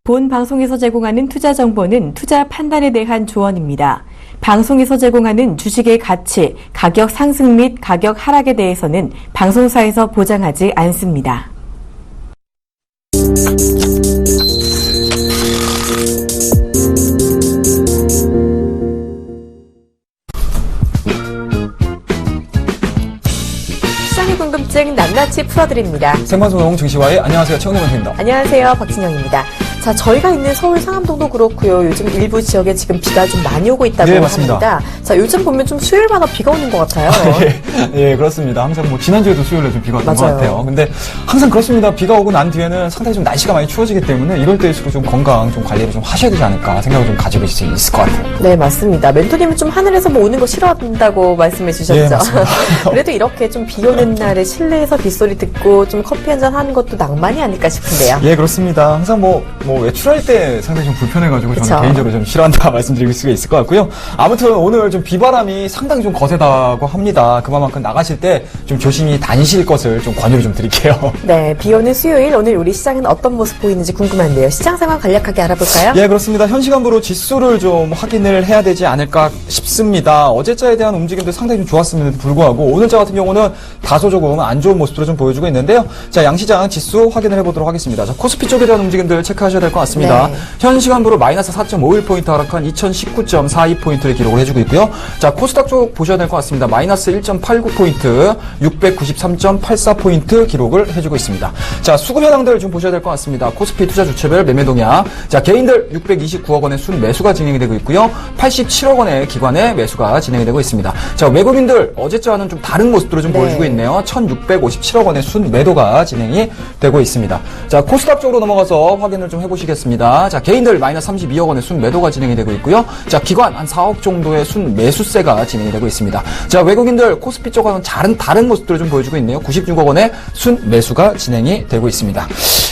본 방송에서 제공하는 투자 정보는 투자 판단에 대한 조언입니다. 방송에서 제공하는 주식의 가치, 가격 상승 및 가격 하락에 대해서는 방송사에서 보장하지 않습니다. 시장의 궁금증 낱낱이 풀어드립니다. 생방송 증시와의 안녕하세요. 최영동 대표입니다. 안녕하세요. 박진영입니다. 자, 저희가 있는 서울 상암동도 그렇고요. 요즘 일부 지역에 지금 비가 좀 많이 오고 있다고 합니다. 자, 요즘 보면 좀 수요일마다 비가 오는 것 같아요. 예, 그렇습니다. 항상 지난주에도 수요일에 좀 비가 왔던 것 같아요. 근데 항상 그렇습니다. 비가 오고 난 뒤에는 상당히 좀 날씨가 많이 추워지기 때문에 이럴 때일수록 좀 건강 좀 관리를 좀 하셔야 되지 않을까 생각을 좀 가지고 있을 것 같아요. 네, 맞습니다. 멘토님은 좀 하늘에서 오는 거 싫어한다고 말씀해 주셨죠? 예, 맞습니다. 그래도 이렇게 좀 비 오는 날에 실내에서 빗소리 듣고 좀 커피 한잔 하는 것도 낭만이 아닐까 싶은데요. 예, 그렇습니다. 항상 외출할 때 상당히 좀 불편해가지고 그쵸? 저는 개인적으로 좀 싫어한다 말씀드릴 수가 있을 것 같고요. 아무튼 오늘 좀 비바람이 상당히 좀 거세다고 합니다. 그만큼 나가실 때 좀 조심히 다니실 것을 좀 권유를 좀 드릴게요. 네, 비 오는 수요일 오늘 우리 시장은 어떤 모습 보이는지 궁금한데요. 시장 상황 간략하게 알아볼까요? 예, 그렇습니다. 현 시간부로 지수를 좀 확인을 해야 되지 않을까 싶습니다. 어제자에 대한 움직임도 상당히 좀 좋았음에도 불구하고 오늘자 같은 경우는 다소 조금 안 좋은 모습들을 좀 보여주고 있는데요. 자, 양시장 지수 확인을 해보도록 하겠습니다. 자, 코스피 쪽에 대한 움직임들 체크하셔야 될 것 같습니다. 네. 현 시간부로 마이너스 4.51포인트 하락한 2019.42포인트를 기록을 해주고 있고요. 자, 코스닥 쪽 보셔야 될 것 같습니다. 마이너스 1.89포인트, 693.84포인트 기록을 해주고 있습니다. 자, 수급 현황들 좀 보셔야 될 것 같습니다. 코스피 투자 주체별 매매 동향. 자, 개인들 629억 원의 순 매수가 진행이 되고 있고요. 87억 원의 기관의 매수가 진행이 되고 있습니다. 자, 외국인들 어제자와는 좀 다른 모습들을 좀 보여주고 있네요. 1657억 원의 순 매도가 진행이 되고 있습니다. 자, 코스닥 쪽으로 넘어가서 확인을 좀 해보시겠습니다. 자, 개인들 마이너스 32억 원의 순 매도가 진행이 되고 있고요. 자, 기관 한 4억 정도의 순 매수세가 진행이 되고 있습니다. 자, 외국인들 코스피 쪽과는 다른 모습들을 좀 보여주고 있네요. 96억 원의 순 매수가 진행이 되고 있습니다.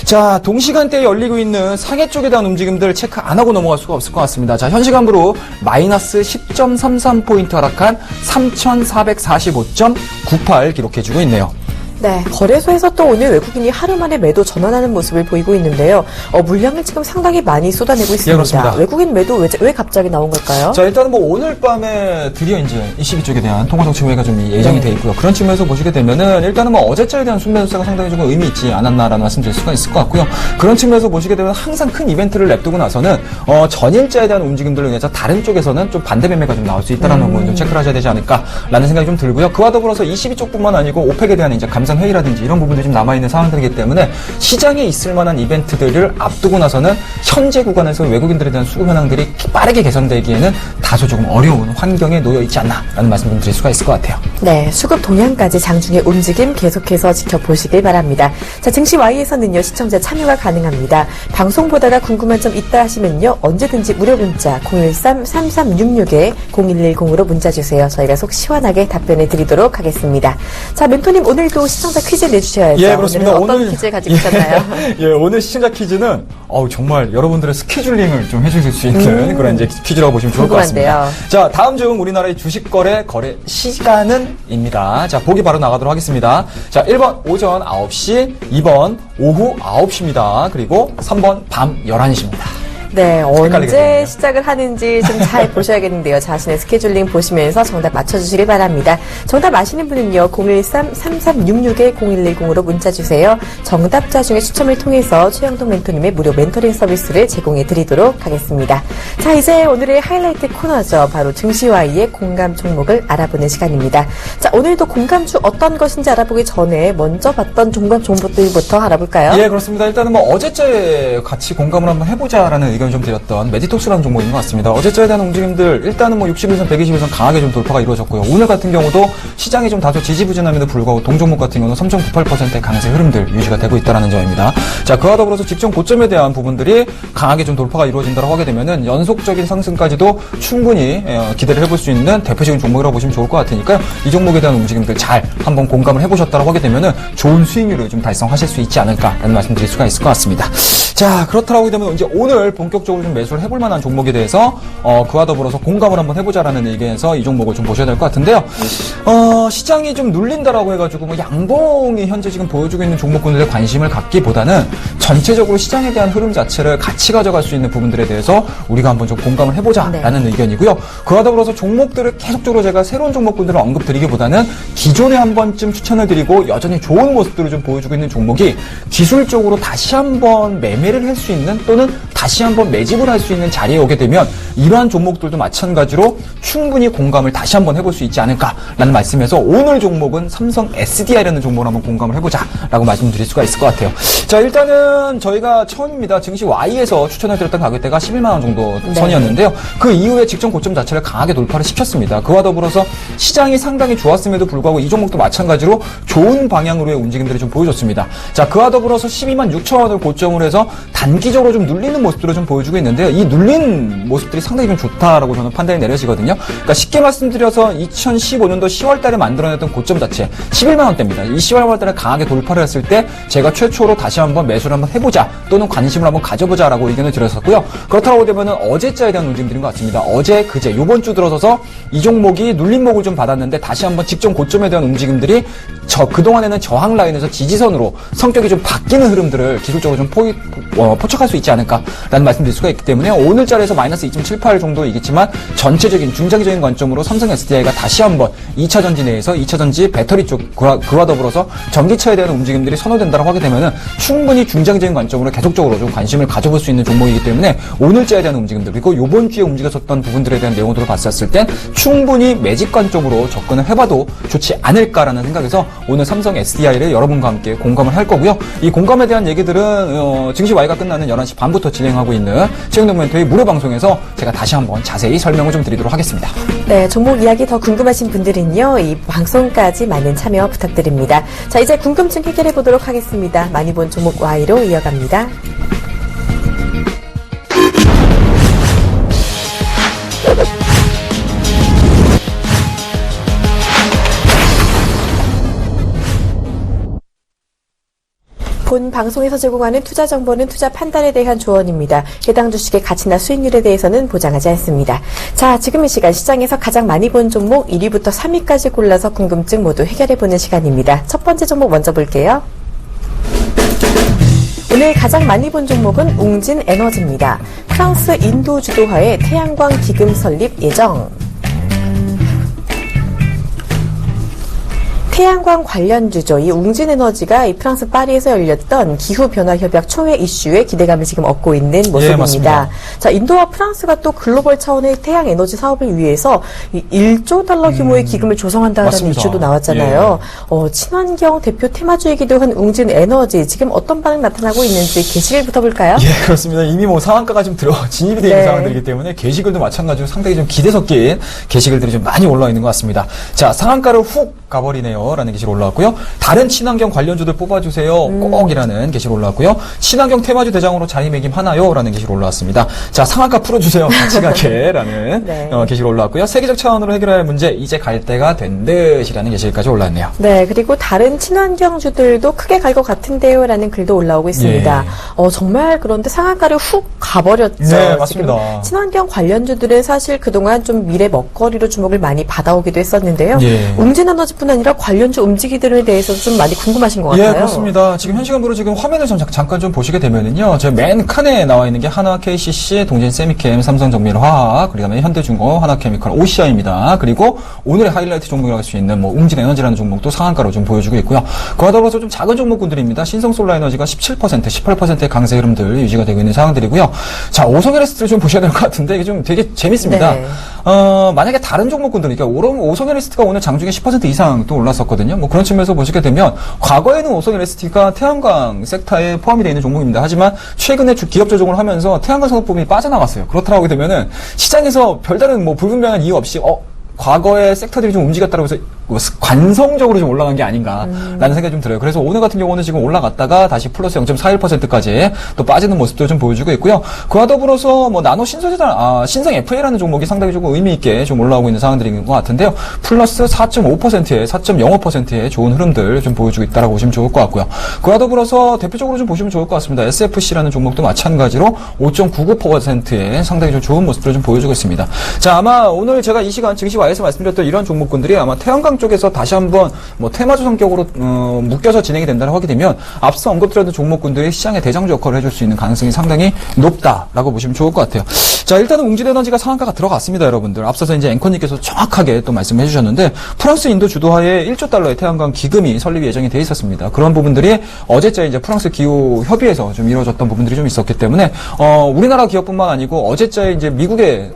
자, 동시간대에 열리고 있는 상해 쪽에 대한 움직임들 체크 안 하고 넘어갈 수가 없을 것 같습니다. 자, 현 시간부로 마이너스 10.33포인트 하락한 3445.98 기록해주고 있네요. 네, 거래소에서 또 오늘 외국인이 하루 만에 매도 전환하는 모습을 보이고 있는데요. 물량을 지금 상당히 많이 쏟아내고 있습니다. 예, 그렇습니다. 외국인 매도 왜 갑자기 나온 걸까요? 자, 일단은 오늘 밤에 드디어 이제 ECB 쪽에 대한 통화정책회의가 좀 예정이 돼 있고요. 그런 측면에서 보시게 되면은 일단은 어제자에 대한 순매수세가 상당히 조금 의미 있지 않았나라는 말씀드릴 수가 있을 것 같고요. 그런 측면에서 보시게 되면 항상 큰 이벤트를 냅두고 나서는 전일자에 대한 움직임들을 위해서 다른 쪽에서는 좀 반대 매매가 좀 나올 수 있다라는 부분 좀 체크를 하셔야 되지 않을까라는 생각이 좀 들고요. 그와 더불어서 ECB 쪽뿐만 아니고 오펙에 대한 이제 감산회의라든지 이런 부분들이 좀 남아있는 상황들이기 때문에 시장에 있을 만한 이벤트들을 앞두고 나서는 현재 구간에서 외국인들에 대한 수급 현황들이 빠르게 개선되기에는 다소 조금 어려운 환경에 놓여 있지 않나라는 말씀 좀 드릴 수가 있을 것 같아요. 네, 수급 동향까지 장중의 움직임 계속해서 지켜보시길 바랍니다. 자, 증시 Y에서는요, 시청자 참여가 가능합니다. 방송 보다가 궁금한 점 있다 하시면요, 언제든지 무료 문자 013-3366-0110으로 문자 주세요. 저희가 속 시원하게 답변해 드리도록 하겠습니다. 자, 멘토님 오늘도 시청자 퀴즈 내주셔야죠. 예, 그렇습니다. 오늘은 어떤 퀴즈 가지고 오셨나요? 예, 오늘 시청자 퀴즈는 정말 여러분들의 스케줄링을 좀 해주실 수 있는 그런 이제 퀴즈라고 보시면 좋을 궁금한데요. 것 같습니다. 자, 다음 중 우리나라의 주식 거래 시간은입니다. 자, 보기 바로 나가도록 하겠습니다. 자, 1번 오전 9시, 2번 오후 9시입니다. 그리고 3번 밤 11시입니다. 네, 언제 되네요. 시작을 하는지 좀 잘 보셔야겠는데요. 자신의 스케줄링 보시면서 정답 맞춰주시길 바랍니다. 정답 아시는 분은요, 013-3366-0110으로 문자 주세요. 정답자 중에 추첨을 통해서 최영동 멘토님의 무료 멘토링 서비스를 제공해 드리도록 하겠습니다. 자, 이제 오늘의 하이라이트 코너죠. 바로 증시와의 공감 종목을 알아보는 시간입니다. 자, 오늘도 공감주 어떤 것인지 알아보기 전에 먼저 봤던 공감 종목들부터 알아볼까요? 예, 그렇습니다. 일단은 어제자에 같이 공감을 한번 해보자라는 의견 좀 드렸던 메디톡스라는 종목인 것 같습니다. 어제자에 대한 움직임들 일단은 61선, 120선 강하게 좀 돌파가 이루어졌고요. 오늘 같은 경우도 시장이 좀 다소 지지부진함에도 불구하고 동종목 같은 경우는 3.98%의 강세 흐름들 유지가 되고 있다는 점입니다. 자, 그와 더불어서 직전 고점에 대한 부분들이 강하게 좀 돌파가 이루어진다고 하게 되면은 연속적인 상승까지도 충분히 기대를 해볼 수 있는 대표적인 종목이라고 보시면 좋을 것 같으니까요. 이 종목에 대한 움직임들 잘 한번 공감을 해보셨다고 하게 되면은 좋은 수익률을 좀 달성하실 수 있지 않을까라는 말씀드릴 수가 있을 것 같습니다. 자, 그렇다고 하게 되면 이제 오늘 본격적으로 좀 매수를 해볼 만한 종목에 대해서 그와 더불어서 공감을 한번 해보자라는 의견에서 이 종목을 좀 보셔야 될 것 같은데요. 시장이 좀 눌린다라고 해가지고 뭐 양봉이 현재 지금 보여주고 있는 종목군들에 관심을 갖기보다는 전체적으로 시장에 대한 흐름 자체를 같이 가져갈 수 있는 부분들에 대해서 우리가 한번 좀 공감을 해보자라는 의견이고요. 그와 더불어서 종목들을 계속적으로 제가 새로운 종목군들을 언급드리기보다는 기존에 한 번쯤 추천을 드리고 여전히 좋은 모습들을 좀 보여주고 있는 종목이 기술적으로 다시 한번 매매를 할 수 있는 또는 다시 한번 매집을 할 수 있는 자리에 오게 되면 이러한 종목들도 마찬가지로 충분히 공감을 다시 한번 해볼 수 있지 않을까라는 말씀에서 오늘 종목은 삼성 SDI라는 종목을 한번 공감을 해보자라고 말씀드릴 수가 있을 것 같아요. 자, 일단은 저희가 처음입니다. 증시 Y에서 추천을 드렸던 가격대가 11만 원 정도 선이었는데요. 그 이후에 직전 고점 자체를 강하게 돌파를 시켰습니다. 그와 더불어서 시장이 상당히 좋았음에도 불구하고 이 종목도 마찬가지로 좋은 방향으로의 움직임들이 좀 보여줬습니다. 자, 그와 더불어서 12만 6천 원을 고점으로 해서 단기적으로 좀 눌리는 모습들을 좀 보여주고 있는데요. 이 눌린 모습들이 상당히 좀 좋다라고 저는 판단이 내려지거든요. 그러니까 쉽게 말씀드려서 2015년도 10월 달에 만들어냈던 고점 자체 11만 원대입니다. 이 10월 달에 강하게 돌파를 했을 때 제가 최초로 다시 한번 매수를 한번 해보자 또는 관심을 한번 가져보자라고 의견을 드렸었고요. 그렇다고 되면은 어제자에 대한 움직임들인 것 같습니다. 어제, 그제, 요번 주 들어서서 이 종목이 눌림목을 좀 받았는데 다시 한번 직전 고점에 대한 움직임들이 그동안에는 저항 라인에서 지지선으로 성격이 좀 바뀌는 흐름들을 기술적으로 좀 포착할 수 있지 않을까라는 말씀드릴 수가 있기 때문에 오늘 자리에서 마이너스 2.78 정도이겠지만 전체적인 중장기적인 관점으로 삼성 SDI가 다시 한번 2차 전지 내에서 2차 전지 배터리 쪽 그와 더불어서 전기차에 대한 움직임들이 선호된다고 하게 되면은 충분히 중장기적인 관점으로 계속적으로 좀 관심을 가져볼 수 있는 종목이기 때문에 오늘자에 대한 움직임들 그리고 요번 주에 움직였었던 부분들에 대한 내용들을 봤었을 땐 충분히 매집 관점으로 접근을 해봐도 좋지 않을까라는 생각에서 오늘 삼성 SDI를 여러분과 함께 공감을 할 거고요. 이 공감에 대한 얘기들은 증시 Y가 끝나는 11시 반부터 진행하고 있는 최영동 멘토의 무료 방송에서 제가 다시 한번 자세히 설명을 좀 드리도록 하겠습니다. 네, 종목 이야기 더 궁금하신 분들은요, 이 방송까지 많은 참여 부탁드립니다. 자, 이제 궁금증 해결해 보도록 하겠습니다. 많이 본 종목 Y로 이어갑니다. 본 방송에서 제공하는 투자 정보는 투자 판단에 대한 조언입니다. 해당 주식의 가치나 수익률에 대해서는 보장하지 않습니다. 자, 지금 이 시간 시장에서 가장 많이 본 종목 1위부터 3위까지 골라서 궁금증 모두 해결해보는 시간입니다. 첫 번째 종목 먼저 볼게요. 오늘 가장 많이 본 종목은 웅진 에너지입니다. 프랑스 인도 주도하에 태양광 기금 설립 예정. 태양광 관련주죠. 이 웅진에너지가 이 프랑스 파리에서 열렸던 기후변화협약 초회 이슈에 기대감을 지금 얻고 있는 모습입니다. 자, 인도와 프랑스가 또 글로벌 차원의 태양에너지 사업을 위해서 이 1조 달러 규모의 기금을 조성한다는 맞습니다. 이슈도 나왔잖아요. 친환경 대표 테마주이기도 한 웅진에너지 지금 어떤 반응 나타나고 있는지 게시글부터 볼까요? 예, 그렇습니다. 이미 뭐 상한가가 좀 진입이 되어 있는 상황들이기 때문에 게시글도 마찬가지로 상당히 좀 기대 섞인 게시글들이 좀 많이 올라와 있는 것 같습니다. 자, 상한가를 훅 가버리네요. 라는 게시가 올라왔고요. 다른 친환경 관련주들 뽑아주세요. 꼭이라는 게시가 올라왔고요. 친환경 테마주 대장으로 자리매김하나요? 라는 게시가 올라왔습니다. 자, 상한가 풀어주세요. 같이 가게. 라는 네. 게시가 올라왔고요. 세계적 차원으로 해결할 문제 이제 갈 때가 된 듯이라는 게시까지 올라왔네요. 네, 그리고 다른 친환경주들도 크게 갈 것 같은데요. 라는 글도 올라오고 있습니다. 예. 정말 그런데 상한가를 훅 가버렸죠. 네, 맞습니다. 지금 친환경 관련주들은 사실 그동안 좀 미래 먹거리로 주목을 많이 받아오기도 했었는데요. 예. 웅진에너지뿐 아니라 관련주 움직이들에 대해서 좀 많이 궁금하신 것 같아요. 예, 그렇습니다. 지금 현 시간으로 지금 화면을 잠깐 좀 보시게 되면은요, 저 맨 칸에 나와 있는 게 한화 KCC, 동진 세미캠, 삼성 정밀화학, 그리고 현대중공업, 하나케미칼, OCI입니다. 그리고 오늘의 하이라이트 종목이라고 할 수 있는 뭐 웅진에너지라는 종목도 상한가로 좀 보여주고 있고요. 그와 더불어서 좀 작은 종목군들입니다. 신성솔라에너지가 17%, 18%의 강세 흐름들 유지가 되고 있는 상황들이고요. 자, 오성에너지를 좀 보셔야 될 것 같은데 이게 좀 되게 재밌습니다. 네. 만약에 다른 종목군들, 그러니까 오성에너지가 오늘 장중에 10% 이상 또 올랐었거든요. 뭐 그런 측면에서 보시게 되면 과거에는 오성에너지가 태양광 섹터에 포함이 되어 있는 종목입니다. 하지만 최근에 기업 조정을 하면서 태양광 산업 부분이 빠져나갔어요. 그렇다고 하게 되면은 시장에서 별다른 뭐 불분명한 이유 없이 과거에 섹터들이 좀 움직였다고 해서 관성적으로 좀 올라간 게 아닌가라는 생각이 좀 들어요. 그래서 오늘 같은 경우는 지금 올라갔다가 다시 플러스 0.41%까지 또 빠지는 모습도 좀 보여주고 있고요. 그와 더불어서 뭐 나노 신소재단, 신성 FA라는 종목이 상당히 조금 의미 있게 좀 올라오고 있는 상황들인 것 같은데요. 플러스 4.5%에 4.05%의 좋은 흐름들 좀 보여주고 있다라고 보시면 좋을 것 같고요. 그와 더불어서 대표적으로 좀 보시면 좋을 것 같습니다. SFC라는 종목도 마찬가지로 5.99%의 상당히 좀 좋은 모습들을 좀 보여주고 있습니다. 자, 아마 오늘 제가 이 시간 증시와에서 말씀드렸던 이런 종목군들이 아마 태양광 쪽에서 다시 한번 뭐 테마주 성격으로 묶여서 진행이 된다고 하게 되면 앞서 언급드렸던 종목군들이 시장의 대장주 역할을 해줄 수 있는 가능성이 상당히 높다라고 보시면 좋을 것 같아요. 자, 일단은 웅진에너지가 상한가가 들어갔습니다, 여러분들. 앞서서 이제 앵커님께서 정확하게 또 말씀해 주셨는데 프랑스 인도 주도하에 1조 달러의 태양광 기금이 설립 예정이 돼 있었습니다. 그런 부분들이 어제째 이제 프랑스 기후 협의에서 좀 이루어졌던 부분들이 좀 있었기 때문에 우리나라 기업뿐만 아니고 어제째 이제 미국에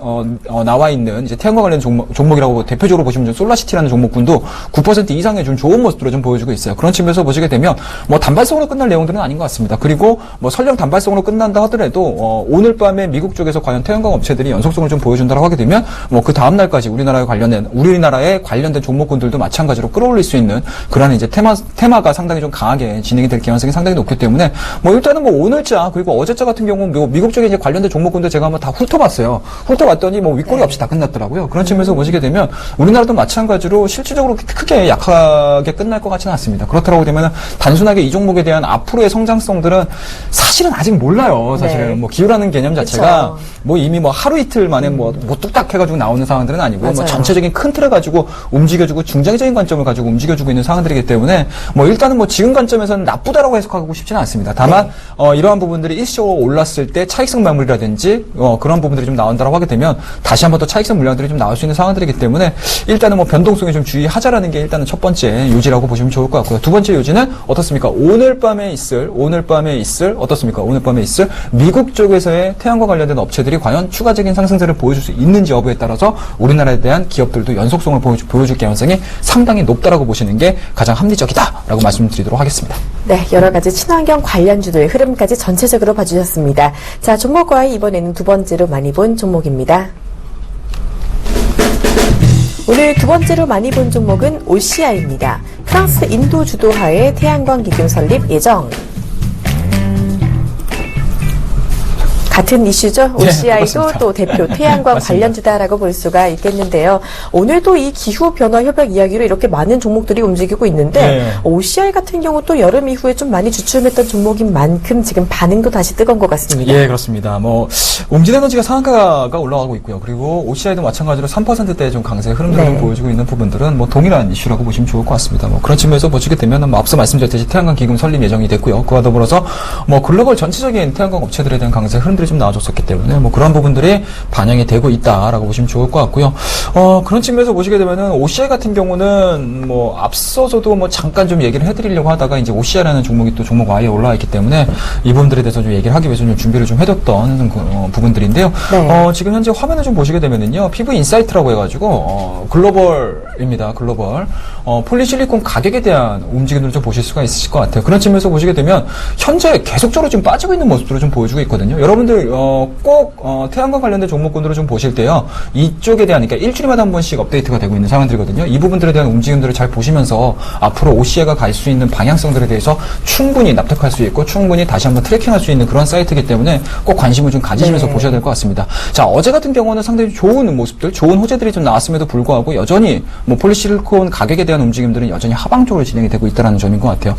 나와 있는 이제 태양광 관련 종목이라고 대표적으로 보시면 좀 솔라시티라는 종목군도 9% 이상의 좀 좋은 모습들을 좀 보여주고 있어요. 그런 측면에서 보시게 되면 뭐 단발성으로 끝날 내용들은 아닌 것 같습니다. 그리고 뭐 설령 단발성으로 끝난다 하더라도 오늘 밤에 미국 쪽에서 과연 태양광 업체들이 연속성을 좀 보여준다고 하게 되면 뭐 그 다음 날까지 우리나라에 관련된 종목군들도 마찬가지로 끌어올릴 수 있는 그런 이제 테마가 상당히 좀 강하게 진행이 될 가능성이 상당히 높기 때문에 뭐 일단은 뭐 오늘자 그리고 어제자 같은 경우는 미국 쪽에 이제 관련된 종목군들 제가 한번 다 훑어봤어요. 훑어봤더니 뭐 윗꼬리 없이 다 끝났더라고요. 그런 측면에서 보시게 되면 우리나라도 마찬가지로 실질적으로 크게 약하게 끝날 것 같지는 않습니다. 그렇다고 되면 단순하게 이 종목에 대한 앞으로의 성장성들은 사실은 아직 몰라요. 사실은 네. 뭐 기후라는 개념 자체가 그쵸. 뭐 이미 뭐 하루 이틀 만에 뭐 뚝딱 해가지고 나오는 상황들은 아니고 뭐 맞아요. 전체적인 큰 틀을 가지고 움직여주고 중장기적인 관점을 가지고 움직여주고 있는 상황들이기 때문에 뭐 일단은 뭐 지금 관점에서는 나쁘다라고 해석하고 싶지는 않습니다. 다만 이러한 부분들이 일시적으로 올랐을 때 차익성 매물이라든지 그런 부분들이 좀 나온다고 하게 되면 다시 한번 또 차익성 물량들이 좀 나올 수 있는 상황들이기 때문에 일단은 뭐 변동성에 좀 주의하자라는 게 일단은 첫 번째 요지라고 보시면 좋을 것 같고요. 두 번째 요지는 어떻습니까? 오늘 밤에 있을 어떻습니까? 오늘 밤에 있을 미국 쪽에서의 태양광 관련된 업체들이 과연 추가적인 상승세를 보여줄 수 있는지 여부에 따라서 우리나라에 대한 기업들도 연속성을 보여줄 가능성이 상당히 높다라고 보시는 게 가장 합리적이다라고 말씀드리도록 하겠습니다. 네, 여러 가지 친환경 관련주들의 흐름까지 전체적으로 봐주셨습니다. 자, 종목과의 이번에는 두 번째로 많이 본 종목입니다. 오늘 두 번째로 많이 본 종목은 OCI입니다. 프랑스 인도 주도하에 태양광 기금 설립 예정. 같은 이슈죠. OCI도 맞습니다. 또 대표 태양광 맞습니다. 관련주다라고 볼 수가 있겠는데요. 오늘도 이 기후 변화 협약 이야기로 이렇게 많은 종목들이 움직이고 있는데 네. OCI 같은 경우 또 여름 이후에 좀 많이 주춤했던 종목인 만큼 지금 반응도 다시 뜨거운 것 같습니다. 예, 그렇습니다. 뭐 웅진에너지가 상한가가 올라가고 있고요. 그리고 OCI도 마찬가지로 3%대의 좀 강세 흐름들을 네. 좀 보여주고 있는 부분들은 뭐 동일한 이슈라고 보시면 좋을 것 같습니다. 뭐 그런 측면에서 보시게 되면 뭐 앞서 말씀드렸듯이 태양광 기금 설립 예정이 됐고요. 그와 더불어서 뭐 글로벌 전체적인 태양광 업체들에 대한 강세 흐름들이 좀 나와줬었기 때문에 뭐 그런 부분들이 반영이 되고 있다라고 보시면 좋을 것 같고요. 그런 측면에서 보시게 되면은 OCI 같은 경우는 뭐 앞서서도 뭐 잠깐 좀 얘기를 해드리려고 하다가 이제 OCI라는 종목이 또 종목 Y에 올라와 있기 때문에 이 부분들에 대해서 좀 얘기를 하기 위해서 좀 준비를 좀 해뒀던 부분들인데요. 네. 지금 현재 화면을 좀 보시게 되면은요, PV 인사이트라고 해가지고 글로벌입니다. 글로벌 폴리실리콘 가격에 대한 움직임들을 좀 보실 수가 있으실 것 같아요. 그런 측면에서 보시게 되면 현재 계속적으로 좀 빠지고 있는 모습들을 좀 보여주고 있거든요. 여러분들 꼭 태양광 관련된 종목군들을 좀 보실 때요, 이쪽에 대한 그러니까 일주일마다 한 번씩 업데이트가 되고 있는 상황들이거든요. 이 부분들에 대한 움직임들을 잘 보시면서 앞으로 OCI가 갈 수 있는 방향성들에 대해서 충분히 납득할 수 있고 충분히 다시 한번 트래킹할 수 있는 그런 사이트이기 때문에 꼭 관심을 좀 가지시면서 네. 보셔야 될 것 같습니다. 자, 어제 같은 경우는 상당히 좋은 모습들, 좋은 호재들이 좀 나왔음에도 불구하고 여전히 뭐 폴리실리콘 가격에 대한 움직임들은 여전히 하방적으로 진행이 되고 있다는 점인 것 같아요.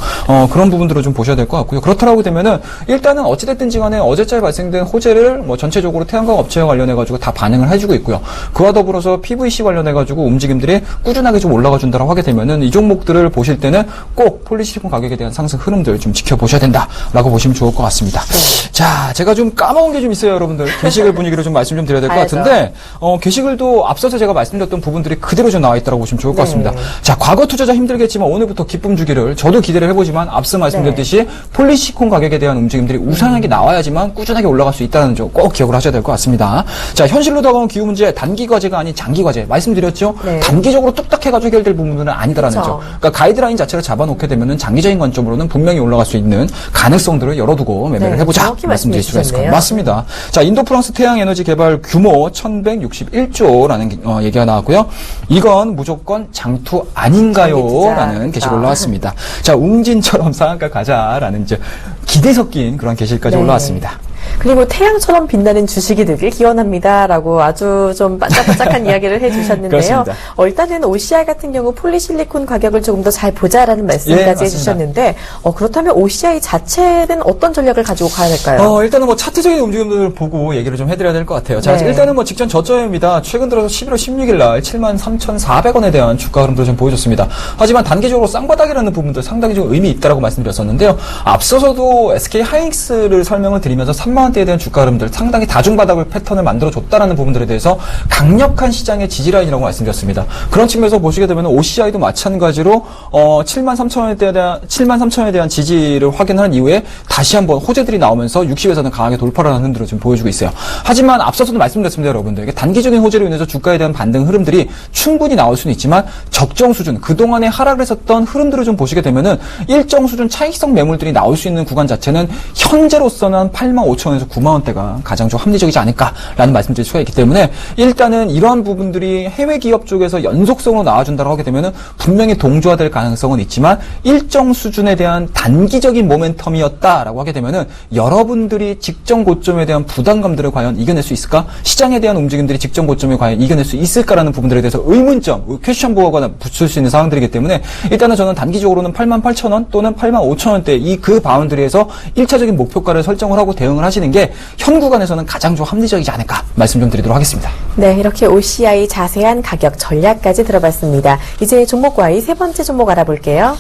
그런 부분들을 좀 보셔야 될 것 같고요. 그렇다고 되면은 일단은 어찌됐든지 간에 어제자에 발생된 호재를 뭐 전체적으로 태양광 업체와 관련해가지고 다 반영을 해주고 있고요. 그와 더불어서 PVC 관련해가지고 움직임들이 꾸준하게 좀 올라가 준다고 하게 되면은 이 종목들을 보실 때는 꼭 폴리실리콘 가격에 대한 상승 흐름들 좀 지켜보셔야 된다라고 보시면 좋을 것 같습니다. 자, 제가 좀 까먹은 게 좀 있어요, 게시글 분위기로 좀 말씀 좀 드려야 될 것 알죠. 같은데, 게시글도 앞서서 제가 말씀드렸던 부분들이 그대로 좀 나와 있더라고요. 있다고 보시면 좋을 것 네. 같습니다. 자, 과거 투자자 힘들겠지만 오늘부터 기쁨 주기를 저도 기대를 해보지만 앞서 말씀드렸듯이 폴리시콘 가격에 대한 움직임들이 우상하게 나와야지만 꾸준하게 올라갈 수 있다는 점 꼭 기억을 하셔야 될 것 같습니다. 자, 현실로 다가온 기후 문제 단기 과제가 아닌 장기 과제 말씀드렸죠. 네. 단기적으로 뚝딱해가지고 해결될 부분은 아니다라는 그렇죠. 점. 그러니까 가이드라인 자체를 잡아놓게 되면은 장기적인 관점으로는 분명히 올라갈 수 있는 가능성들을 열어두고 매매를 네, 해보자 정확히 말씀드릴 수가 있을 것 말씀해 같습니다. 맞습니다. 자, 인도 프랑스 태양 에너지 개발 규모 1161조라는 얘기가 나왔고요. 이건 무조건 장투 아닌가요? 장기투자. 라는 게시가 그렇죠. 올라왔습니다. 자, 웅진처럼 상한가 가자라는 이제 기대 섞인 그런 게시까지 네. 올라왔습니다. 그리고 태양처럼 빛나는 주식이 되길 기원합니다라고 아주 좀 반짝반짝한 이야기를 해주셨는데요. 그렇습니다. 일단은 OCI 같은 경우 폴리실리콘 가격을 조금 더 잘 보자라는 예, 말씀까지 맞습니다. 해주셨는데 그렇다면 OCI 자체는 어떤 전략을 가지고 가야 될까요? 일단은 뭐 차트적인 움직임들을 보고 얘기를 좀 해드려야 될 것 같아요. 자, 네. 일단은 뭐 직전 저점입니다. 최근 들어서 11월 16일 날 73,400원에 대한 주가 흐름들을 좀 보여줬습니다. 하지만 단기적으로 쌍바닥이라는 부분들 상당히 좀 의미 있다라고 말씀드렸었는데요. 앞서서도 SK 하이닉스를 설명을 드리면서 3만원대에 대한 주가 흐름들 상당히 다중바닥을 패턴을 만들어줬다라는 부분들에 대해서 강력한 시장의 지지라인이라고 말씀드렸습니다. 그런 측면에서 보시게 되면 OCI도 마찬가지로 73,000원에 대한 지지를 확인한 이후에 다시 한번 호재들이 나오면서 60에서는 강하게 돌파를 하는 흐름들을 좀 보여주고 있어요. 하지만 앞서서도 말씀드렸습니다, 여러분들. 이게 단기적인 호재로 인해서 주가에 대한 반등 흐름들이 충분히 나올 수는 있지만 적정 수준, 그동안에 하락을 했었던 흐름들을 좀 보시게 되면은 일정 수준 차익성 매물들이 나올 수 있는 구간 자체는 현재로서는 한 85,000원에서 9만원대가 가장 좀 합리적이지 않을까라는 말씀드릴 수가 있기 때문에 일단은 이러한 부분들이 해외 기업 쪽에서 연속성으로 나와준다고 하게 되면은 분명히 동조화될 가능성은 있지만 일정 수준에 대한 단기적인 모멘텀이었다라고 하게 되면은 여러분들이 직전 고점에 대한 부담감들을 과연 이겨낼 수 있을까? 시장에 대한 움직임들이 직전 고점에 과연 이겨낼 수 있을까라는 부분들에 대해서 의문점, 퀘스천 부호가 붙을 수 있는 상황들이기 때문에 일단은 저는 단기적으로는 88,000원 또는 85,000원대 그 바운드리에서 1차적인 목표가를 설정을 하고 대응을 하시는 게 현 구간에서는 가장 좀 합리적이지 않을까 말씀 좀 드리도록 하겠습니다. 네, 이렇게 OCI 자세한 가격 전략까지 들어봤습니다. 이제 종목과의 세 번째 종목 알아볼게요.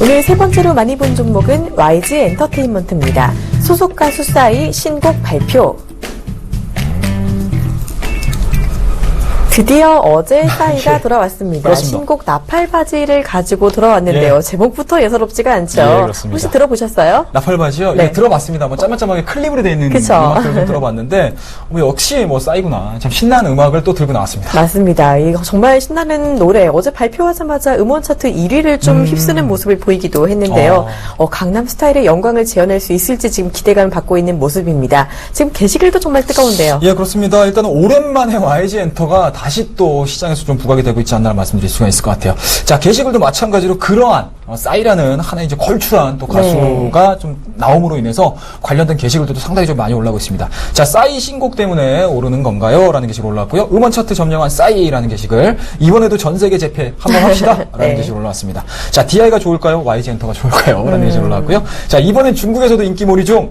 오늘 세 번째로 많이 본 종목은 YG 엔터테인먼트입니다. 소속 가수 싸이 신곡 발표. 드디어 어제 싸이가 예, 돌아왔습니다. 그렇습니다. 신곡 나팔바지를 가지고 돌아왔는데요. 예. 제목부터 예사롭지가 않죠. 예, 그렇습니다. 혹시 들어보셨어요? 나팔바지요? 네. 예, 들어봤습니다. 뭐 짤막짤막하게 클립으로 되어 있는 그쵸. 음악들을 좀 들어봤는데 역시 뭐 싸이구나. 참 신나는 음악을 또 들고 나왔습니다. 맞습니다. 이거 정말 신나는 노래. 어제 발표하자마자 음원 차트 1위를 좀 휩쓰는 모습을 보이기도 했는데요. 강남 스타일의 영광을 재현할 수 있을지 지금 기대감을 받고 있는 모습입니다. 지금 게시글도 정말 뜨거운데요. 예, 그렇습니다. 일단은 오랜만에 YG 엔터가 다시 또 시장에서 좀 부각이 되고 있지 않나 말씀드릴 수가 있을 것 같아요. 자, 게시글도 마찬가지로 그러한 싸이라는 하나의 이제 걸출한 또 가수가 좀 나옴으로 인해서 관련된 게시글들도 상당히 좀 많이 올라오고 있습니다. 자, 싸이 신곡 때문에 오르는 건가요? 라는 게시글 올라왔고요. 음원 차트 점령한 싸이라는 게시글. 이번에도 전 세계 재패 한번 합시다. 라는 네. 게시글 올라왔습니다. 자, DI가 좋을까요? YG 엔터가 좋을까요? 라는 게시글 올라왔고요. 자, 이번엔 중국에서도 인기몰이 중.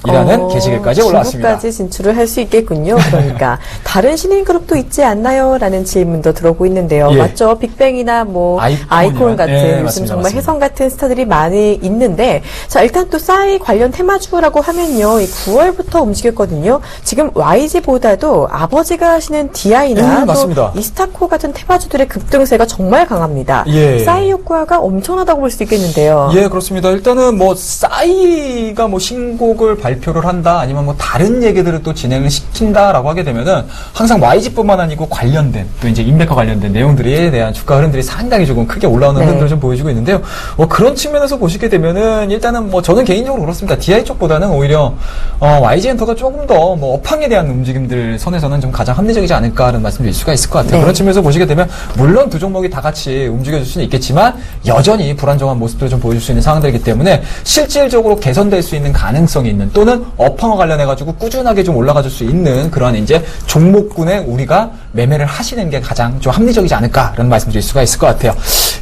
이라는 게시글까지 올라왔습니다. 중국까지 진출을 할 수 있겠군요. 그러니까 다른 신인 그룹도 있지 않나요? 라는 질문도 들어오고 있는데요. 예. 맞죠? 빅뱅이나 뭐 아이콘 같은 예, 요즘 맞습니다, 정말 맞습니다. 혜성 같은 스타들이 많이 있는데 자 일단 또 싸이 관련 테마주라고 하면요. 이 9월부터 움직였거든요. 지금 YG보다도 아버지가 하시는 DI나 또 맞습니다. 이스타코 같은 테마주들의 급등세가 정말 강합니다. 예. 싸이 효과가 엄청나다고 볼 수 있겠는데요. 예, 그렇습니다. 일단은 뭐 싸이가 뭐 신곡을 발표를 한다 아니면 뭐 다른 얘기들을 또 진행을 시킨다라고 하게 되면은 항상 YG뿐만 아니고 관련된 또 이제 인맥과 관련된 내용들에 대한 주가 흐름들이 상당히 조금 크게 올라오는 네. 흐름들을 좀 보여주고 있는데요. 뭐 그런 측면에서 보시게 되면은 일단은 뭐 저는 개인적으로 그렇습니다. DI 쪽보다는 오히려 YG 엔터가 조금 더 뭐 업황에 대한 움직임들 선에서는 좀 가장 합리적이지 않을까라는 말씀드릴 수가 있을 것 같아요. 네. 그런 측면에서 보시게 되면 물론 두 종목이 다 같이 움직여줄 수는 있겠지만 여전히 불안정한 모습들을 좀 보여줄 수 있는 상황들이기 때문에 실질적으로 개선될 수 있는 가능성이 있는 또는 업황과 관련해가지고 꾸준하게 좀 올라가줄 수 있는 그런 이제 종목군에 우리가 매매를 하시는 게 가장 좀 합리적이지 않을까라는 말씀드릴 수가 있을 것 같아요.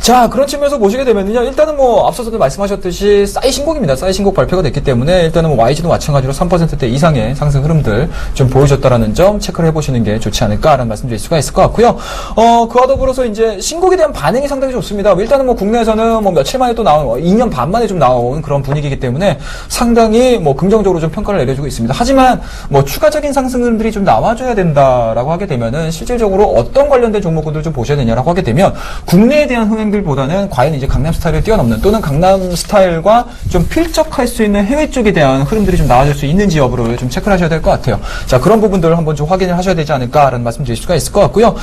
자, 그런 측면에서 보시게 되면요. 일단은 뭐 앞서서도 말씀하셨듯이 싸이 신곡입니다. 싸이 신곡 발표가 됐기 때문에 일단은 뭐 YG도 마찬가지로 3%대 이상의 상승 흐름들 좀 보여줬다라는 점 체크를 해보시는 게 좋지 않을까라는 말씀드릴 수가 있을 것 같고요. 그와 더불어서 이제 신곡에 대한 반응이 상당히 좋습니다. 일단은 뭐 국내에서는 뭐 며칠 만에 또 나온 2년 반 만에 좀 나온 그런 분위기이기 때문에 상당히 뭐 긍정적 긍정적으로 좀 평가를 내려주고 있습니다. 하지만 뭐 추가적인 상승들이 좀 나와줘야 된다라고 하게 되면은 실질적으로 어떤 관련된 종목들을 좀 보셔야 되냐라고 하게 되면 국내에 대한 흥행들보다는 과연 이제 강남 스타일을 뛰어넘는 또는 강남 스타일과 좀 필적할 수 있는 해외 쪽에 대한 흐름들이 좀 나와줄 수 있는지 여부를 좀 체크를 하셔야 될 것 같아요. 자, 그런 부분들을 한번 좀 확인을 하셔야 되지 않을까라는 말씀 드릴 수가 있을 것 같고요.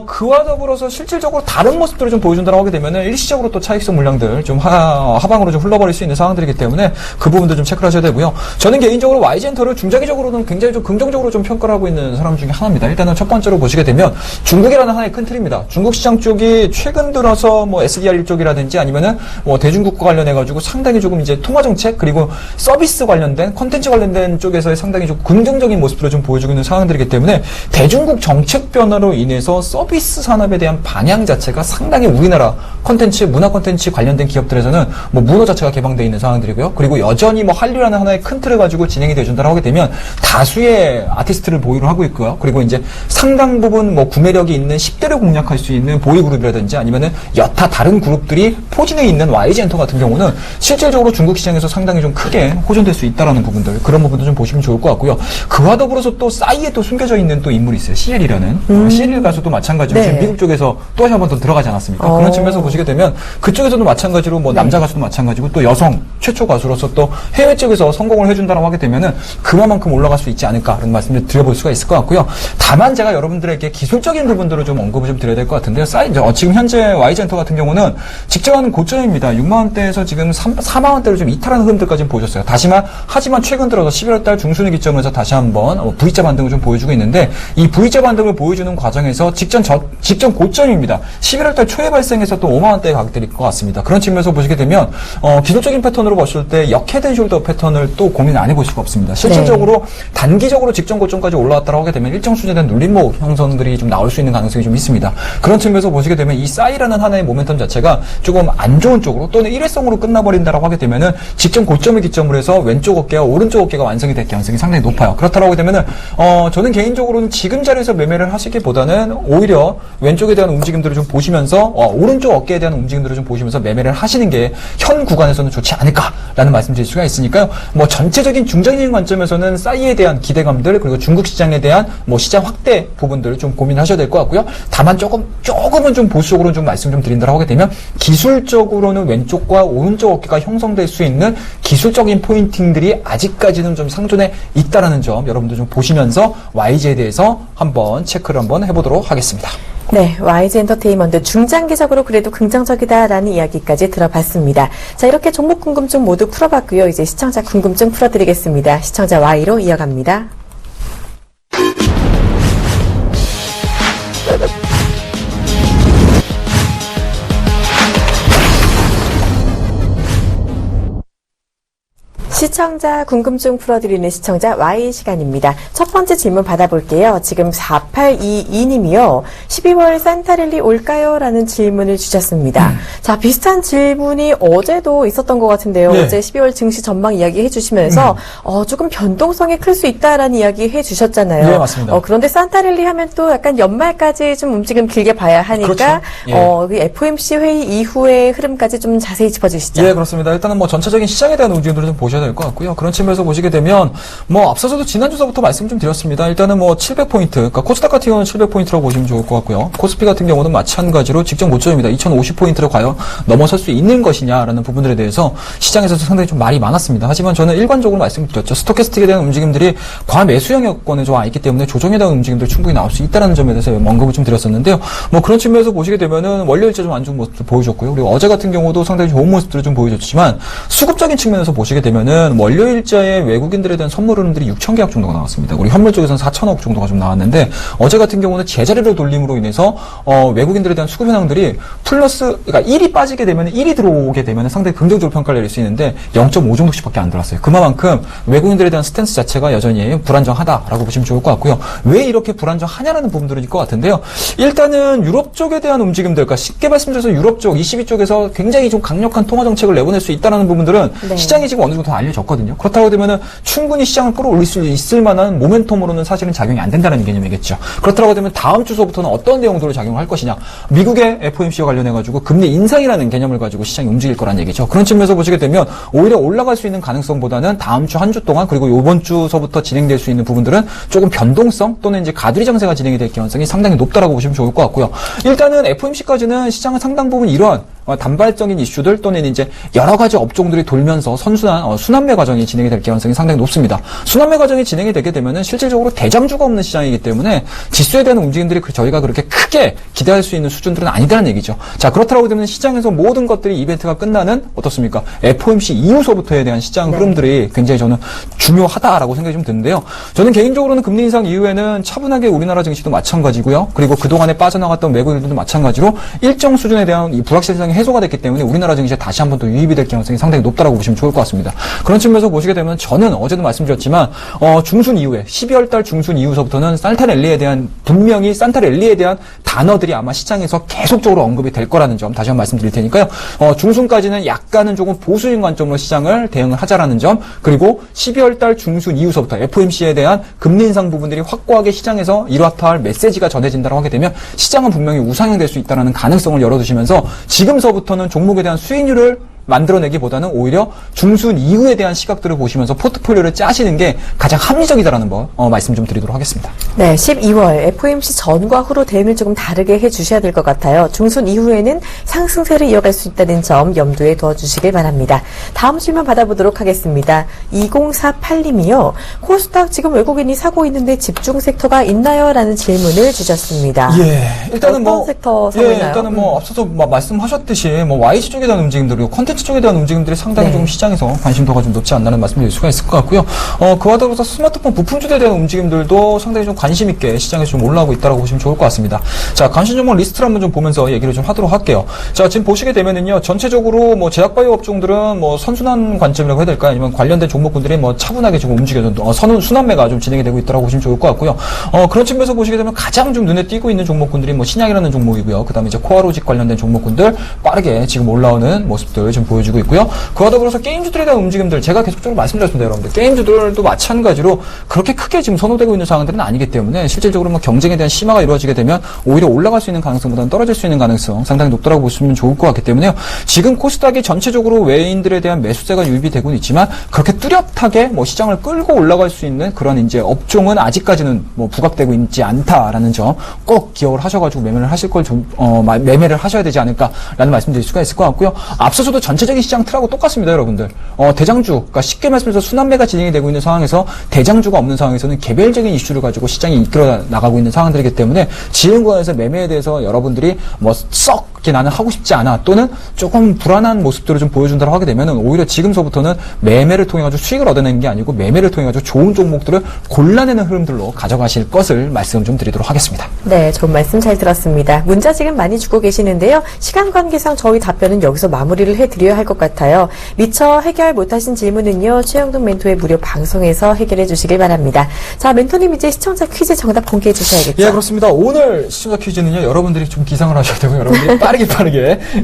그와 더불어서 실질적으로 다른 모습들을 좀 보여준다고 하게 되면은 일시적으로 또 차익성 물량들 좀 하방으로 좀 흘러버릴 수 있는 상황들이기 때문에 그 부분도 좀 체크를 하셔야 되고요. 저는 개인적으로 YG엔터를 중장기적으로는 굉장히 좀 긍정적으로 좀 평가를 하고 있는 사람 중에 하나입니다. 일단은 첫 번째로 보시게 되면 중국이라는 하나의 큰 틀입니다. 중국 시장 쪽이 최근 들어서 뭐 SDR 쪽이라든지 아니면은 뭐 대중국과 관련해가지고 상당히 조금 이제 통화 정책 그리고 서비스 관련된 콘텐츠 관련된 쪽에서의 상당히 좀 긍정적인 모습들을 좀 보여주고 있는 상황들이기 때문에 대중국 정책 변화로 인해서 서비스 산업에 대한 방향 자체가 상당히 우리나라 콘텐츠, 문화 콘텐츠 관련된 기업들에서는 뭐 문호 자체가 개방되어 있는 상황들이고요. 그리고 여전히 뭐 한류라는 하나의 큰 틀을 가지고 진행이 되어준다고 하게 되면 다수의 아티스트를 보유를 하고 있고요. 그리고 이제 상당 부분 뭐 구매력이 있는 10대를 공략할 수 있는 보이그룹이라든지 아니면은 여타 다른 그룹들이 포진해 있는 YG엔터 같은 경우는 실질적으로 중국 시장에서 상당히 좀 크게 호전될 수 있다라는 부분들, 그런 부분도 좀 보시면 좋을 것 같고요. 그와 더불어서 또 싸이에 또 숨겨져 있는 또 인물이 있어요. CL이라는. CL 가수도 마찬가지로 네. 지금 미국 쪽에서 또 한 번 더 들어가지 않았습니까? 그런 측면에서 보시게 되면 그쪽에서도 마찬가지로 뭐 남자 가수도 마찬가지고 또 여성 최초 가수로서 또 해외 쪽에서 성공을 해준다라고 하게 되면은 그만큼 올라갈 수 있지 않을까라는 말씀을 드려볼 수가 있을 것 같고요. 다만 제가 여러분들에게 기술적인 부분들을 좀 언급을 좀 드려야 될 것 같은데요. 지금 현재 YG엔터 같은 경우는 직전 고점입니다. 6만 원대에서 지금 4만 원대를 좀 이탈하는 흐름들까지 보여줬어요. 하지만 최근 들어서 11월 달 중순을 기점으로 다시 한번 V자 반등을 좀 보여주고 있는데 이 V자 반등을 보여주는 과정에서 직전 고점입니다. 11월 달 초에 발생해서 또 5만 원대의 가격들일 것 같습니다. 그런 측면에서 보시게 되면 기술적인 패턴으로 봤을 때 역헤드앤숄더 패턴을 또 고민 안 해볼 수가 없습니다. 실질적으로 단기적으로 직전 고점까지 올라왔다고 하게 되면 일정 수준의 눌림목 형성들이 좀 나올 수 있는 가능성이 좀 있습니다. 그런 측면에서 보시게 되면 이 싸이라는 하나의 모멘텀 자체가 조금 안 좋은 쪽으로 또는 일회성으로 끝나버린다라고 하게 되면은 직전 고점을 기점으로 해서 왼쪽 어깨와 오른쪽 어깨가 완성이 될 가능성이 상당히 높아요. 그렇다고 하게 되면은 저는 개인적으로는 지금 자리에서 매매를 하시기보다는 오히려 왼쪽에 대한 움직임들을 좀 보시면서 오른쪽 어깨에 대한 움직임들을 좀 보시면서 매매를 하시는 게 현 구간에서는 좋지 않을까라는 말씀드릴 수가 있으니까요. 뭐 전체적인 중장기적인 관점에서는 싸이에 대한 기대감들 그리고 중국 시장에 대한 뭐 시장 확대 부분들을 좀 고민하셔야 될 것 같고요. 다만 조금은 좀 보수적으로 좀 말씀 좀 드린다고 하게 되면 기술적으로는 왼쪽과 오른쪽 어깨가 형성될 수 있는 기술적인 포인팅들이 아직까지는 좀 상존해 있다라는 점 여러분들 좀 보시면서 YG에 대해서 한번 체크를 한번 해보도록 하겠습니다. 네, YG 엔터테인먼트 중장기적으로 그래도 긍정적이다라는 이야기까지 들어봤습니다. 자, 이렇게 종목 궁금증 모두 풀어봤고요. 이제 시청자 궁금증 풀어드리겠습니다. 시청자 Y로 이어갑니다. 시청자 궁금증 풀어드리는 시청자 Y 시간입니다. 첫 번째 질문 받아볼게요. 지금 4822님이요. 12월 산타랠리 올까요? 라는 질문을 주셨습니다. 자, 비슷한 질문이 어제도 있었던 것 같은데요. 네. 어제 12월 증시 전망 이야기 해주시면서 조금 변동성이 클 수 있다라는 이야기 해주셨잖아요. 네, 맞습니다. 그런데 산타랠리 하면 또 약간 연말까지 좀 움직임 길게 봐야 하니까 그렇죠. 그 FOMC 회의 이후의 흐름까지 좀 자세히 짚어주시죠. 예, 그렇습니다. 일단은 뭐 전체적인 시장에 대한 움직임들을 좀 보셔야 될 것 같고요. 그런 측면에서 보시게 되면 뭐 앞서서도 지난주서부터 말씀 좀 드렸습니다. 일단은 뭐 700포인트, 그러니까 코스닥 같은 경우는 700포인트라고 보시면 좋을 것 같고요. 코스피 같은 경우는 마찬가지로 직전 고점입니다. 2050포인트를 과연 넘어설 수 있는 것이냐라는 부분들에 대해서 시장에서도 상당히 좀 말이 많았습니다. 하지만 저는 일관적으로 말씀드렸죠. 스토캐스틱에 대한 움직임들이 과매수 영역권에 좀 와 있기 때문에 조정에 대한 움직임들 충분히 나올 수 있다는 점에 대해서 언급을 좀 드렸었는데요. 뭐 그런 측면에서 보시게 되면은 월요일째 좀 안 좋은 모습을 보여줬고요. 그리고 어제 같은 경우도 상당히 좋은 모습들을 좀 보여줬지만 수급적인 측면에서 보시게 되면은 월요일자에 외국인들에 대한 선물 흐름들이 6천 계약 정도가 나왔습니다. 우리 현물 쪽에서는 4천억 정도가 좀 나왔는데 어제 같은 경우는 제자리로 돌림으로 인해서 외국인들에 대한 수급 현황들이 플러스, 그러니까 1이 빠지게 되면 1이 들어오게 되면 상당히 긍정적으로 평가를 내릴 수 있는데 0.5 정도씩밖에 안 들어왔어요. 그만큼 외국인들에 대한 스탠스 자체가 여전히 불안정하다라고 보시면 좋을 것 같고요. 왜 이렇게 불안정하냐라는 부분들일 것 같은데요. 일단은 유럽 쪽에 대한 움직임들, 그러니까 쉽게 말씀드려서 유럽 쪽, 22쪽에서 굉장히 좀 강력한 통화 정책을 내보낼 수 있다는 부분들은 네. 시장이 지금 어느 정도 알려 정해졌거든요. 그렇다고 되면은 충분히 시장을 끌어올릴 수 있을 만한 모멘텀으로는 사실은 작용이 안 된다는 개념이겠죠. 그렇다고 되면 다음 주서부터는 어떤 내용들을 작용할 것이냐. 미국의 FOMC와 관련해가지고 금리 인상이라는 개념을 가지고 시장이 움직일 거란 얘기죠. 그런 측면에서 보시게 되면 오히려 올라갈 수 있는 가능성보다는 다음 주 한 주 동안 그리고 이번 주서부터 진행될 수 있는 부분들은 조금 변동성 또는 이제 가두리 장세가 진행이 될 가능성이 상당히 높다라고 보시면 좋을 것 같고요. 일단은 FOMC까지는 시장은 상당 부분 이러한 단발적인 이슈들 또는 이제 여러 가지 업종들이 돌면서 순환매 과정이 진행이 될 가능성이 상당히 높습니다. 순환매 과정이 진행이 되게 되면은 실질적으로 대장주가 없는 시장이기 때문에 지수에 대한 움직임들이 저희가 그렇게 크게 기대할 수 있는 수준들은 아니다는 얘기죠. 자, 그렇다고 되면 시장에서 모든 것들이 이벤트가 끝나는 어떻습니까? FOMC 이후서부터에 대한 시장 흐름들이 굉장히 저는 중요하다라고 생각이 좀 드는데요. 저는 개인적으로는 금리 인상 이후에는 차분하게 우리나라 증시도 마찬가지고요. 그리고 그동안에 빠져나갔던 외국인들도 마찬가지로 일정 수준에 대한 이 불확실성이 해소가 됐기 때문에 우리나라 증시에 다시 한번 또 유입이 될 가능성이 상당히 높다라고 보시면 좋을 것 같습니다. 그런 측면에서 보시게 되면 저는 어제도 말씀드렸지만 중순 이후에 12월 달 중순 이후서부터는 분명히 산타 랠리에 대한 단어들이 아마 시장에서 계속적으로 언급이 될 거라는 점 다시 한번 말씀드릴 테니까요. 중순까지는 약간은 조금 보수적인 관점으로 시장을 대응을 하자라는 점 그리고 12월 달 중순 이후서부터 FOMC에 대한 금리 인상 부분들이 확고하게 시장에서 이렇다 할 메시지가 전해진다고 하게 되면 시장은 분명히 우상향될 수 있다는 가능성을 열어두시면서 지금서부터는 종목에 대한 수익률을 만들어내기보다는 오히려 중순 이후에 대한 시각들을 보시면서 포트폴리오를 짜시는 게 가장 합리적이다라는 거 말씀 좀 드리도록 하겠습니다. 네, 12월 FOMC 전과 후로 대응을 조금 다르게 해주셔야 될 것 같아요. 중순 이후에는 상승세를 이어갈 수 있다는 점 염두에 둬주시길 바랍니다. 다음 질문 받아보도록 하겠습니다. 2048님이요. 코스닥 지금 외국인이 사고 있는데 집중 섹터가 있나요? 라는 질문을 주셨습니다. 예, 일단은 어떤 섹터 사고 있나요? 일단은 앞서서 말씀하셨듯이 YG 쪽에 대한 움직임들이고 콘텐츠 쪽에 대한 움직임들이 상당히 좀 시장에서 관심도가 좀 높지 않나는 말씀드릴 수가 있을 것 같고요. 그와 더불어서 스마트폰 부품주에 대한 움직임들도 상당히 좀 관심 있게 시장에서 좀 올라오고 있다고 보시면 좋을 것 같습니다. 자, 관심 종목 리스트를 한번 좀 보면서 얘기를 좀 하도록 할게요. 자, 지금 보시게 되면은요, 전체적으로 제약바이오 업종들은 선순환 관점이라고 해야 될까요? 아니면 관련된 종목군들이 차분하게 지금 움직여서 순환매가 좀 진행이 되고 있다고 보시면 좋을 것 같고요. 그런 측면에서 보시게 되면 가장 좀 눈에 띄고 있는 종목군들이 신약이라는 종목이고요. 그 다음에 이제 코아로직 관련된 종목군들 빠르게 지금 올라오는 모습들 좀 보여주고 있고요. 그와 더불어서 게임주들에 대한 움직임들 제가 계속적으로 말씀드렸습니다, 여러분들. 게임주들도 마찬가지로 그렇게 크게 지금 선호되고 있는 상황들은 아니기 때문에 실질적으로 경쟁에 대한 심화가 이루어지게 되면 오히려 올라갈 수 있는 가능성보다는 떨어질 수 있는 가능성 상당히 높다고 보시면 좋을 것 같기 때문에요. 지금 코스닥이 전체적으로 외인들에 대한 매수세가 유입이 되고는 있지만 그렇게 뚜렷하게 시장을 끌고 올라갈 수 있는 그런 이제 업종은 아직까지는 부각되고 있지 않다라는 점 꼭 기억을 하셔가지고 매매를 하실 걸 매매를 하셔야 되지 않을까라는 말씀드릴 수가 있을 것 같고요. 앞서서도 전체적인 시장 틀하고 똑같습니다, 여러분들. 대장주, 그러니까 쉽게 말씀해서 순환매가 진행이 되고 있는 상황에서 대장주가 없는 상황에서는 개별적인 이슈를 가지고 시장이 이끌어 나가고 있는 상황들이기 때문에 지금 구간에서 매매에 대해서 여러분들이 썩 나는 하고 싶지 않아 또는 조금 불안한 모습들을 좀 보여준다고 하게 되면 오히려 지금서부터는 매매를 통해 가지고 수익을 얻어내는 게 아니고 매매를 통해 가지고 좋은 종목들을 골라내는 흐름들로 가져가실 것을 말씀 좀 드리도록 하겠습니다. 네, 좋은 말씀 잘 들었습니다. 문자 지금 많이 주고 계시는데요. 시간 관계상 저희 답변은 여기서 마무리를 해드려야 할 것 같아요. 미처 해결 못하신 질문은요. 최영돈 멘토의 무료 방송에서 해결해 주시길 바랍니다. 자, 멘토님 이제 시청자 퀴즈 정답 공개해 주셔야겠죠? 예, 그렇습니다. 오늘 시청자 퀴즈는요. 여러분들이 좀 기상을 하셔야 되고 여러분들이 빠르게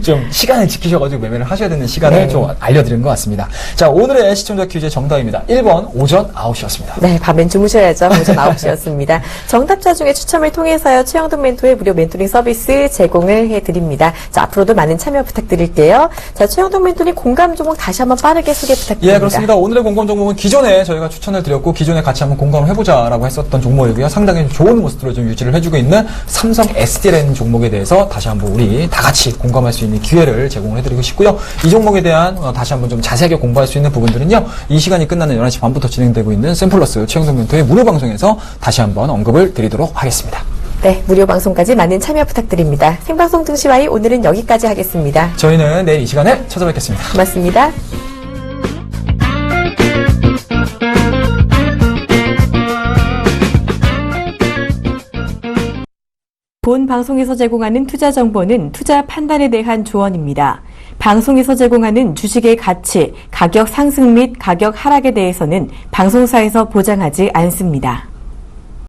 좀 시간을 지키셔가지고 매매를 하셔야 되는 시간을 좀 알려드린 것 같습니다. 자, 오늘의 시청자 퀴즈의 정답입니다. 1번 오전 9시였습니다. 네, 밤엔 주무셔야죠. 오전 9시였습니다. 정답자 중에 추첨을 통해서요. 최영돈 멘토의 무료 멘토링 서비스 제공을 해드립니다. 자, 앞으로도 많은 참여 부탁드릴게요. 자, 최영돈 멘토링 공감 종목 다시 한번 빠르게 소개 부탁드립니다. 예, 그렇습니다. 오늘의 공감 종목은 기존에 저희가 추천을 드렸고 기존에 같이 한번 공감을 해보자라고 했었던 종목이고요. 상당히 좋은 모습들을 좀 유지를 해주고 있는 삼성 SD라는 종목에 대해서 다시 한번 우리 다 같이 공감할 수 있는 기회를 제공을 해드리고 싶고요. 이 종목에 대한 다시 한번 좀 자세하게 공부할 수 있는 부분들은요. 이 시간이 끝나는 11시 반부터 진행되고 있는 샘플러스 최영돈 멘토의 무료 방송에서 다시 한번 언급을 드리도록 하겠습니다. 네, 무료 방송까지 많은 참여 부탁드립니다. 생방송 등시와이 오늘은 여기까지 하겠습니다. 저희는 내일 이 시간에 찾아뵙겠습니다. 고맙습니다. 본 방송에서 제공하는 투자 정보는 투자 판단에 대한 조언입니다. 방송에서 제공하는 주식의 가치, 가격 상승 및 가격 하락에 대해서는 방송사에서 보장하지 않습니다.